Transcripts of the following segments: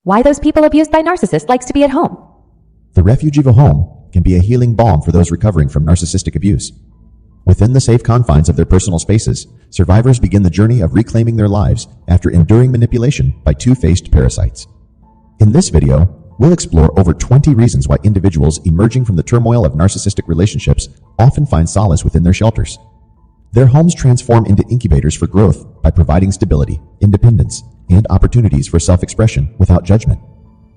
Why those people abused by narcissists likes to be at home. The refuge of a home can be a healing balm for those recovering from narcissistic abuse. Within the safe confines of their personal spaces, survivors begin the journey of reclaiming their lives after enduring manipulation by two-faced parasites. In this video, we'll explore over 20 reasons why individuals emerging from the turmoil of narcissistic relationships often find solace within their shelters. Their homes transform into incubators for growth by providing stability, independence, and opportunities for self-expression without judgment.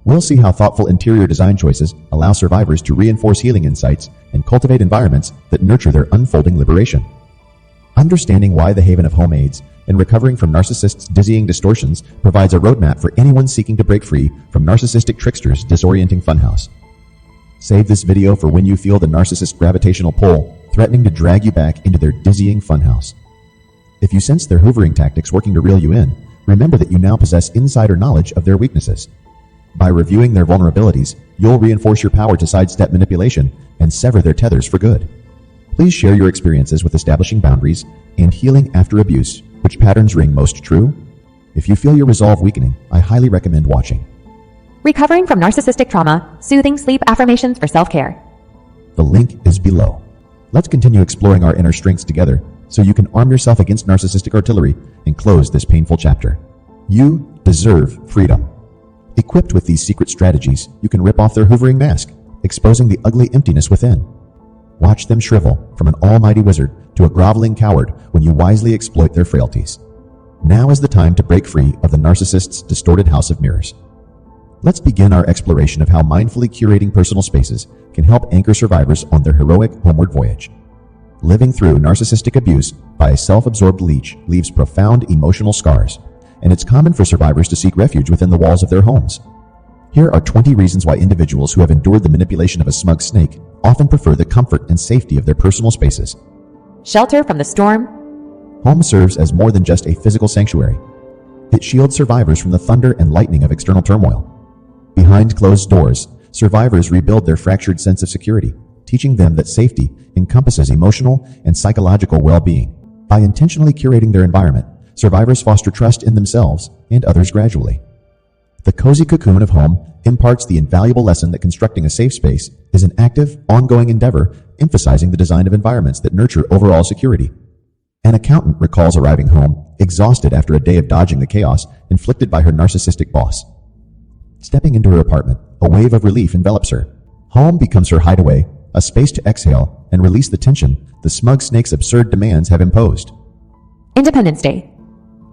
We'll see how thoughtful interior design choices allow survivors to reinforce healing insights and cultivate environments that nurture their unfolding liberation. Understanding why the haven of home aids and recovering from narcissists' dizzying distortions provides a roadmap for anyone seeking to break free from narcissistic tricksters' disorienting funhouse. Save this video for when you feel the narcissist gravitational pull threatening to drag you back into their dizzying funhouse. If you sense their hoovering tactics working to reel you in, remember that you now possess insider knowledge of their weaknesses. By reviewing their vulnerabilities, you'll reinforce your power to sidestep manipulation and sever their tethers for good. Please share your experiences with establishing boundaries and healing after abuse. Which patterns ring most true? If you feel your resolve weakening, I highly recommend watching Recovering from Narcissistic Trauma, Soothing Sleep Affirmations for Self-Care. The link is below. Let's continue exploring our inner strengths together so you can arm yourself against narcissistic artillery and close this painful chapter. You deserve freedom. Equipped with these secret strategies, you can rip off their hoovering mask, exposing the ugly emptiness within. Watch them shrivel from an almighty wizard to a groveling coward when you wisely exploit their frailties. Now is the time to break free of the narcissist's distorted house of mirrors. Let's begin our exploration of how mindfully curating personal spaces can help anchor survivors on their heroic homeward voyage. Living through narcissistic abuse by a self-absorbed leech leaves profound emotional scars, and it's common for survivors to seek refuge within the walls of their homes. Here are 20 reasons why individuals who have endured the manipulation of a smug snake often prefer the comfort and safety of their personal spaces. Shelter from the storm. Home serves as more than just a physical sanctuary. It shields survivors from the thunder and lightning of external turmoil. Behind closed doors, survivors rebuild their fractured sense of security, teaching them that safety encompasses emotional and psychological well-being. By intentionally curating their environment, survivors foster trust in themselves and others gradually. The cozy cocoon of home imparts the invaluable lesson that constructing a safe space is an active, ongoing endeavor, emphasizing the design of environments that nurture overall security. An accountant recalls arriving home, exhausted after a day of dodging the chaos inflicted by her narcissistic boss. Stepping into her apartment, a wave of relief envelops her. Home becomes her hideaway, a space to exhale and release the tension the smug snake's absurd demands have imposed. Independence Day.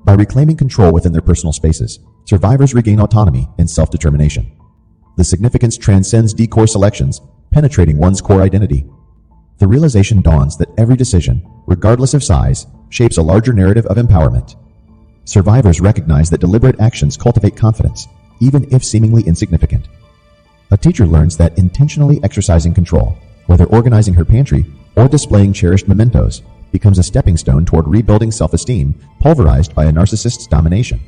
By reclaiming control within their personal spaces, survivors regain autonomy and self-determination. The significance transcends decor selections, penetrating one's core identity. The realization dawns that every decision, regardless of size, shapes a larger narrative of empowerment. Survivors recognize that deliberate actions cultivate confidence, even if seemingly insignificant. A teacher learns that intentionally exercising control, whether organizing her pantry or displaying cherished mementos, becomes a stepping stone toward rebuilding self-esteem pulverized by a narcissist's domination.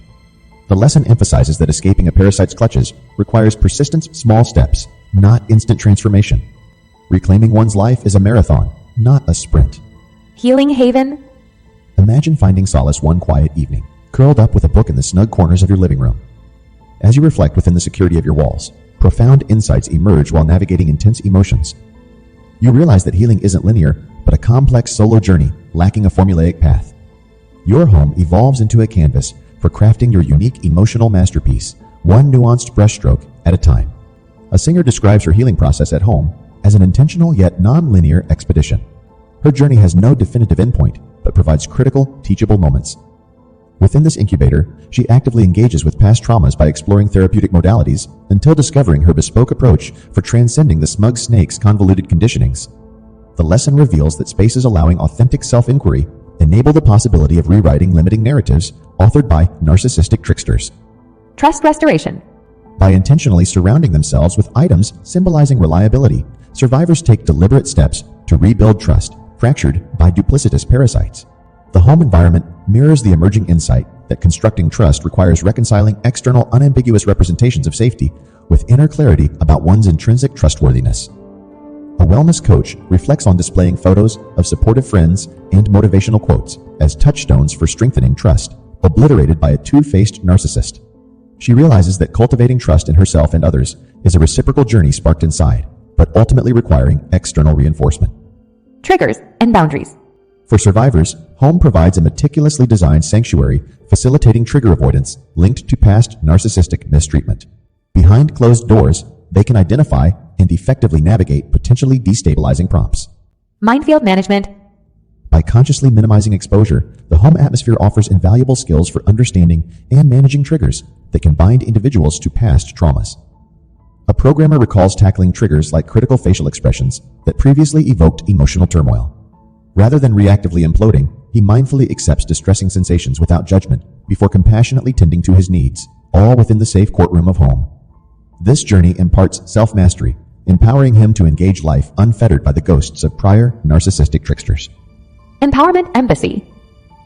The lesson emphasizes that escaping a parasite's clutches requires persistent small steps, not instant transformation. Reclaiming one's life is a marathon, not a sprint. Healing Haven. Imagine finding solace one quiet evening, curled up with a book in the snug corners of your living room. As you reflect within the security of your walls, profound insights emerge while navigating intense emotions. You realize that healing isn't linear, but a complex solo journey lacking a formulaic path. Your home evolves into a canvas for crafting your unique emotional masterpiece, one nuanced brushstroke at a time. A singer describes her healing process at home as an intentional yet non-linear expedition. Her journey has no definitive endpoint, but provides critical, teachable moments. Within this incubator, she actively engages with past traumas by exploring therapeutic modalities until discovering her bespoke approach for transcending the smug snake's convoluted conditionings. The lesson reveals that spaces allowing authentic self-inquiry enable the possibility of rewriting limiting narratives authored by narcissistic tricksters. Trust Restoration. By intentionally surrounding themselves with items symbolizing reliability, survivors take deliberate steps to rebuild trust fractured by duplicitous parasites. The home environment mirrors the emerging insight that constructing trust requires reconciling external unambiguous representations of safety with inner clarity about one's intrinsic trustworthiness. A wellness coach reflects on displaying photos of supportive friends and motivational quotes as touchstones for strengthening trust, obliterated by a two-faced narcissist. She realizes that cultivating trust in herself and others is a reciprocal journey sparked inside, but ultimately requiring external reinforcement. Triggers and boundaries. For survivors, home provides a meticulously designed sanctuary facilitating trigger avoidance linked to past narcissistic mistreatment. Behind closed doors, they can identify and effectively navigate potentially destabilizing prompts. Minefield management. By consciously minimizing exposure, the home atmosphere offers invaluable skills for understanding and managing triggers that can bind individuals to past traumas. A programmer recalls tackling triggers like critical facial expressions that previously evoked emotional turmoil. Rather than reactively imploding, he mindfully accepts distressing sensations without judgment before compassionately tending to his needs, all within the safe courtroom of home. This journey imparts self-mastery, empowering him to engage life unfettered by the ghosts of prior narcissistic tricksters. Empowerment embassy.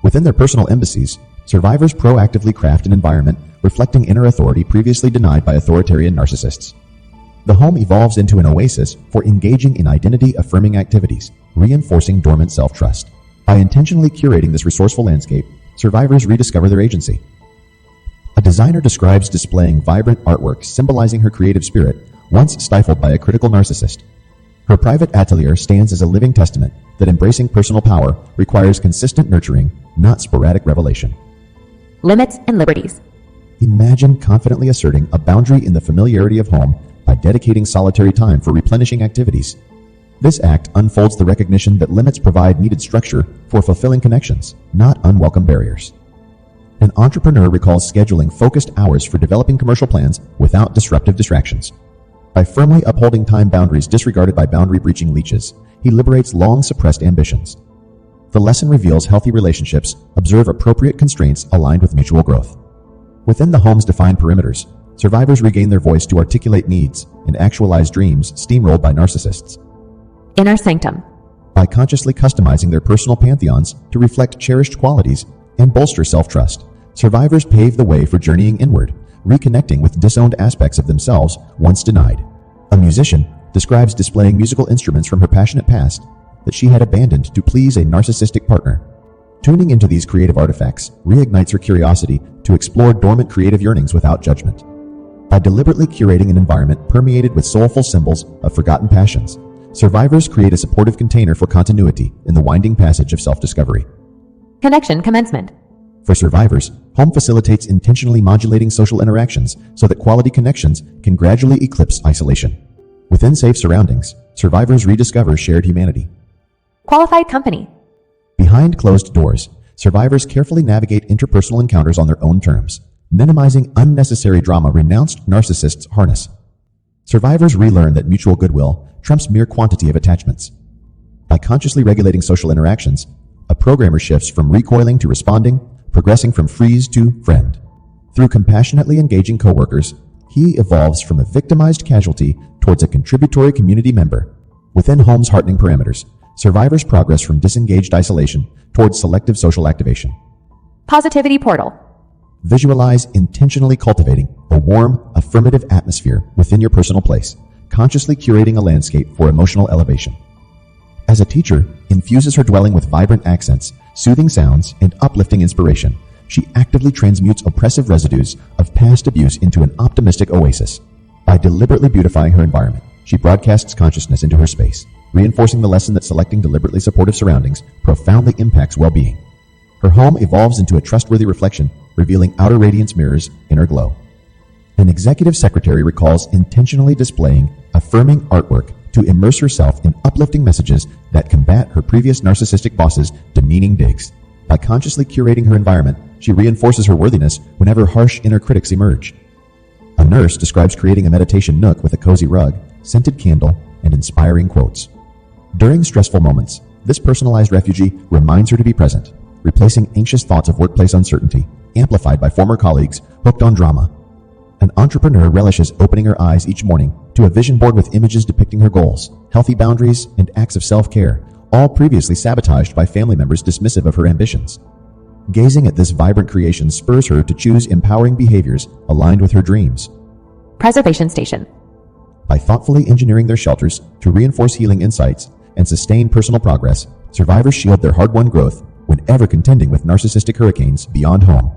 Within their personal embassies, survivors proactively craft an environment reflecting inner authority previously denied by authoritarian narcissists. The home evolves into an oasis for engaging in identity-affirming activities, reinforcing dormant self-trust. By intentionally curating this resourceful landscape, survivors rediscover their agency. A designer describes displaying vibrant artwork symbolizing her creative spirit, once stifled by a critical narcissist. Her private atelier stands as a living testament that embracing personal power requires consistent nurturing, not sporadic revelation. Limits and liberties. Imagine confidently asserting a boundary in the familiarity of home by dedicating solitary time for replenishing activities. This act unfolds the recognition that limits provide needed structure for fulfilling connections, not unwelcome barriers. An entrepreneur recalls scheduling focused hours for developing commercial plans without disruptive distractions. By firmly upholding time boundaries disregarded by boundary-breaching leeches, he liberates long-suppressed ambitions. The lesson reveals healthy relationships observe appropriate constraints aligned with mutual growth. Within the home's defined perimeters, survivors regain their voice to articulate needs and actualize dreams steamrolled by narcissists. Inner sanctum. By consciously customizing their personal pantheons to reflect cherished qualities and bolster self-trust, survivors pave the way for journeying inward, reconnecting with disowned aspects of themselves once denied. A musician describes displaying musical instruments from her passionate past that she had abandoned to please a narcissistic partner. Tuning into these creative artifacts reignites her curiosity to explore dormant creative yearnings without judgment. By deliberately curating an environment permeated with soulful symbols of forgotten passions, survivors create a supportive container for continuity in the winding passage of self-discovery. Connection commencement. For survivors, home facilitates intentionally modulating social interactions so that quality connections can gradually eclipse isolation. Within safe surroundings, survivors rediscover shared humanity. Qualified company. Behind closed doors, survivors carefully navigate interpersonal encounters on their own terms, minimizing unnecessary drama renounced narcissists harness. Survivors relearn that mutual goodwill trumps mere quantity of attachments. By consciously regulating social interactions, a programmer shifts from recoiling to responding, progressing from freeze to friend. Through compassionately engaging coworkers, he evolves from a victimized casualty towards a contributory community member. Within home's heartening parameters, survivors progress from disengaged isolation towards selective social activation. Positivity portal. Visualize intentionally cultivating a warm, affirmative atmosphere within your personal place, consciously curating a landscape for emotional elevation. As a teacher infuses her dwelling with vibrant accents, soothing sounds, and uplifting inspiration, she actively transmutes oppressive residues of past abuse into an optimistic oasis. By deliberately beautifying her environment, she broadcasts consciousness into her space, reinforcing the lesson that selecting deliberately supportive surroundings profoundly impacts well-being. Her home evolves into a trustworthy reflection, revealing outer radiance mirrors inner glow. An executive secretary recalls intentionally displaying affirming artwork to immerse herself in uplifting messages that combat her previous narcissistic boss's demeaning digs. By consciously curating her environment, she reinforces her worthiness whenever harsh inner critics emerge. A nurse describes creating a meditation nook with a cozy rug, scented candle, and inspiring quotes. During stressful moments, this personalized refugee reminds her to be present, replacing anxious thoughts of workplace uncertainty, amplified by former colleagues hooked on drama. An entrepreneur relishes opening her eyes each morning to a vision board with images depicting her goals, healthy boundaries, and acts of self-care, all previously sabotaged by family members dismissive of her ambitions. Gazing at this vibrant creation spurs her to choose empowering behaviors aligned with her dreams. Preservation station. By thoughtfully engineering their shelters to reinforce healing insights and sustain personal progress, survivors shield their hard-won growth whenever contending with narcissistic hurricanes beyond home.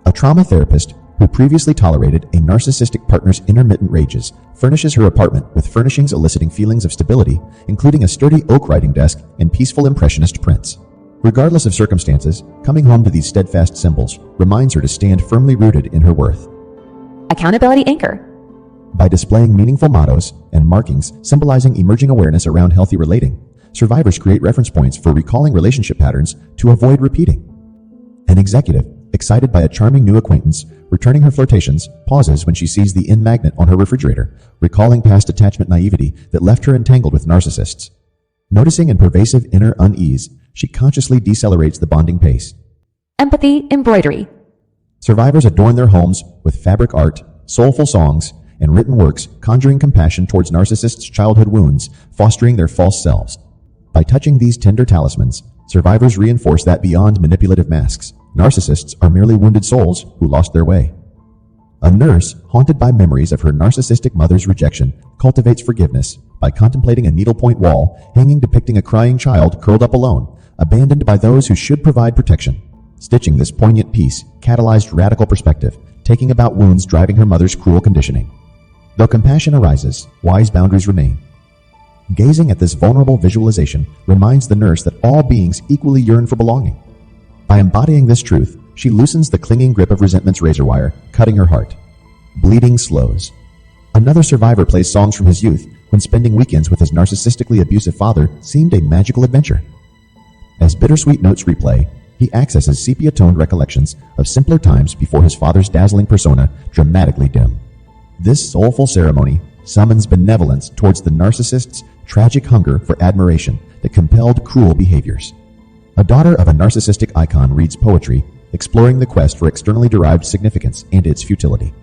A trauma therapist who previously tolerated a narcissistic partner's intermittent rages, furnishes her apartment with furnishings eliciting feelings of stability, including a sturdy oak writing desk and peaceful impressionist prints. Regardless of circumstances, coming home to these steadfast symbols reminds her to stand firmly rooted in her worth. Accountability anchor. By displaying meaningful mottos and markings symbolizing emerging awareness around healthy relating, survivors create reference points for recalling relationship patterns to avoid repeating. An executive, excited by a charming new acquaintance, returning her flirtations, pauses when she sees the in magnet on her refrigerator, recalling past attachment naivety that left her entangled with narcissists. Noticing a pervasive inner unease, she consciously decelerates the bonding pace. Empathy embroidery. Survivors adorn their homes with fabric art, soulful songs, and written works conjuring compassion towards narcissists' childhood wounds, fostering their false selves. By touching these tender talismans, survivors reinforce that beyond manipulative masks, narcissists are merely wounded souls who lost their way. A nurse, haunted by memories of her narcissistic mother's rejection, cultivates forgiveness by contemplating a needlepoint wall hanging depicting a crying child curled up alone, abandoned by those who should provide protection. Stitching this poignant piece catalyzed radical perspective, taking about wounds driving her mother's cruel conditioning. Though compassion arises, wise boundaries remain. Gazing at this vulnerable visualization reminds the nurse that all beings equally yearn for belonging. By embodying this truth, she loosens the clinging grip of resentment's razor wire, cutting her heart. Bleeding slows. Another survivor plays songs from his youth when spending weekends with his narcissistically abusive father seemed a magical adventure. As bittersweet notes replay, he accesses sepia-toned recollections of simpler times before his father's dazzling persona dramatically dim. This soulful ceremony summons benevolence towards the narcissist's tragic hunger for admiration that compelled cruel behaviors. A daughter of a narcissistic icon reads poetry, exploring the quest for externally derived significance and its futility.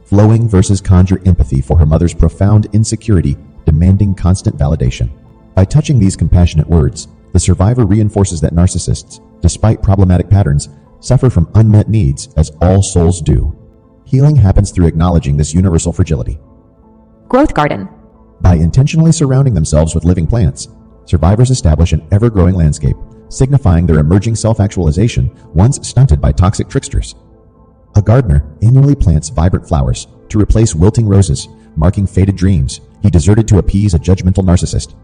Flowing verses conjure empathy for her mother's profound insecurity, demanding constant validation. By touching these compassionate words, the survivor reinforces that narcissists, despite problematic patterns, suffer from unmet needs as all souls do. Healing happens through acknowledging this universal fragility. Growth garden. By intentionally surrounding themselves with living plants, survivors establish an ever-growing landscape, signifying their emerging self-actualization once stunted by toxic tricksters. A gardener annually plants vibrant flowers to replace wilting roses, marking faded dreams he deserted to appease a judgmental narcissist.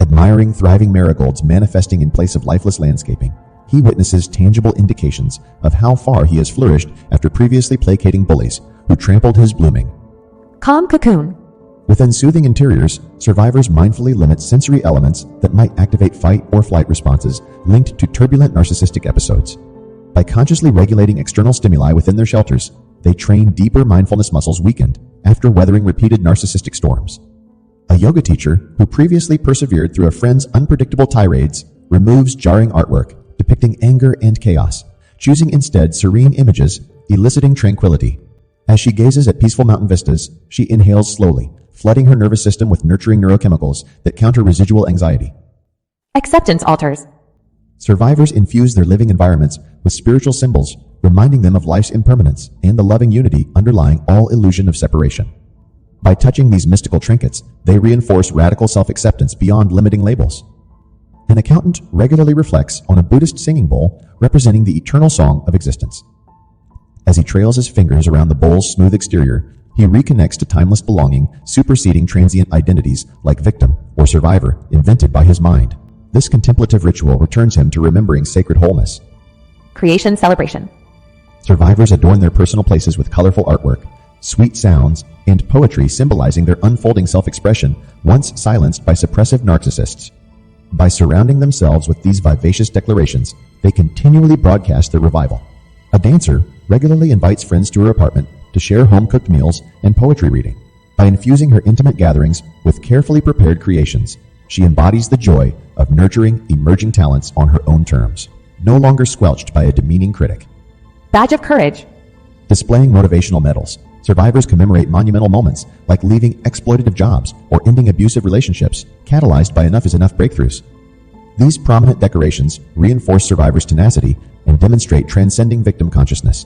Admiring thriving marigolds manifesting in place of lifeless landscaping, he witnesses tangible indications of how far he has flourished after previously placating bullies who trampled his blooming. Calm cocoon. Within soothing interiors, survivors mindfully limit sensory elements that might activate fight or flight responses linked to turbulent narcissistic episodes. By consciously regulating external stimuli within their shelters, they train deeper mindfulness muscles weakened after weathering repeated narcissistic storms. A yoga teacher who previously persevered through a friend's unpredictable tirades removes jarring artwork depicting anger and chaos, choosing instead serene images, eliciting tranquility. As she gazes at peaceful mountain vistas, she inhales slowly, flooding her nervous system with nurturing neurochemicals that counter residual anxiety. Acceptance altars. Survivors infuse their living environments with spiritual symbols, reminding them of life's impermanence and the loving unity underlying all illusion of separation. By touching these mystical trinkets, they reinforce radical self-acceptance beyond limiting labels. An accountant regularly reflects on a Buddhist singing bowl representing the eternal song of existence. As he trails his fingers around the bowl's smooth exterior, he reconnects to timeless belonging, superseding transient identities like victim or survivor invented by his mind. This contemplative ritual returns him to remembering sacred wholeness. Creation celebration. Survivors adorn their personal places with colorful artwork, sweet sounds, and poetry symbolizing their unfolding self-expression once silenced by suppressive narcissists. By surrounding themselves with these vivacious declarations, they continually broadcast their revival. A dancer regularly invites friends to her apartment to share home-cooked meals and poetry reading. By infusing her intimate gatherings with carefully prepared creations, she embodies the joy of nurturing emerging talents on her own terms, no longer squelched by a demeaning critic. Badge of courage. Displaying motivational medals, survivors commemorate monumental moments like leaving exploitative jobs or ending abusive relationships, catalyzed by enough is enough breakthroughs. These prominent decorations reinforce survivors' tenacity and demonstrate transcending victim consciousness.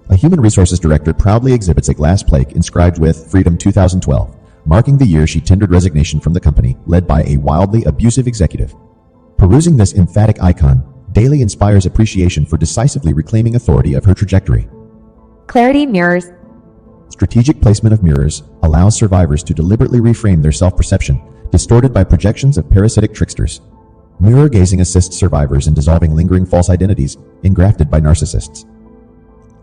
A human resources director proudly exhibits a glass plaque inscribed with Freedom 2012, marking the year she tendered resignation from the company led by a wildly abusive executive. Perusing this emphatic icon daily inspires appreciation for decisively reclaiming authority of her trajectory. Clarity mirrors. Strategic placement of mirrors allows survivors to deliberately reframe their self-perception, distorted by projections of parasitic tricksters. Mirror gazing assists survivors in dissolving lingering false identities engrafted by narcissists.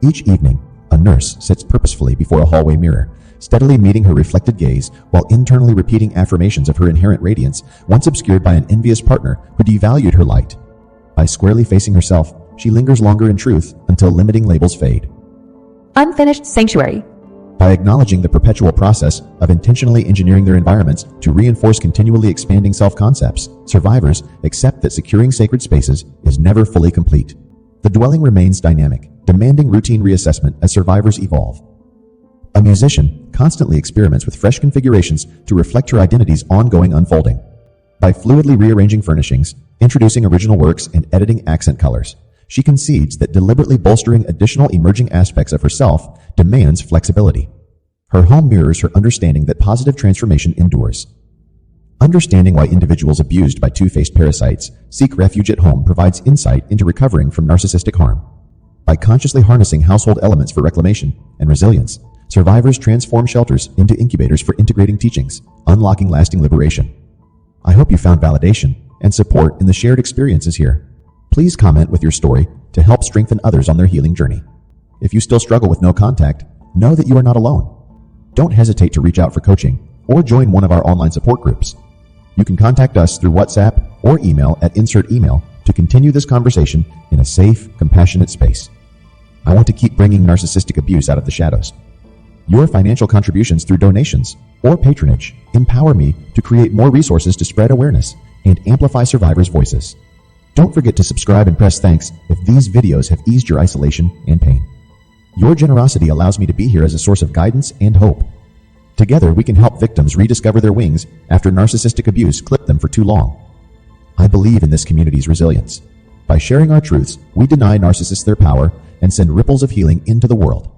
Each evening, a nurse sits purposefully before a hallway mirror, steadily meeting her reflected gaze while internally repeating affirmations of her inherent radiance, once obscured by an envious partner who devalued her light. By squarely facing herself, she lingers longer in truth until limiting labels fade. Unfinished sanctuary. By acknowledging the perpetual process of intentionally engineering their environments to reinforce continually expanding self-concepts, survivors accept that securing sacred spaces is never fully complete. The dwelling remains dynamic, demanding routine reassessment as survivors evolve. A musician constantly experiments with fresh configurations to reflect her identity's ongoing unfolding. By fluidly rearranging furnishings, introducing original works, and editing accent colors, she concedes that deliberately bolstering additional emerging aspects of herself demands flexibility. Her home mirrors her understanding that positive transformation endures. Understanding why individuals abused by two-faced parasites seek refuge at home provides insight into recovering from narcissistic harm. By consciously harnessing household elements for reclamation and resilience, survivors transform shelters into incubators for integrating teachings, unlocking lasting liberation. I hope you found validation and support in the shared experiences here. Please comment with your story to help strengthen others on their healing journey. If you still struggle with no contact, know that you are not alone. Don't hesitate to reach out for coaching or join one of our online support groups. You can contact us through WhatsApp or email at insert email to continue this conversation in a safe, compassionate space. I want to keep bringing narcissistic abuse out of the shadows. Your financial contributions through donations or patronage empower me to create more resources to spread awareness and amplify survivors' voices. Don't forget to subscribe and press thanks if these videos have eased your isolation and pain. Your generosity allows me to be here as a source of guidance and hope. Together, we can help victims rediscover their wings after narcissistic abuse clipped them for too long. I believe in this community's resilience. By sharing our truths, we deny narcissists their power and send ripples of healing into the world.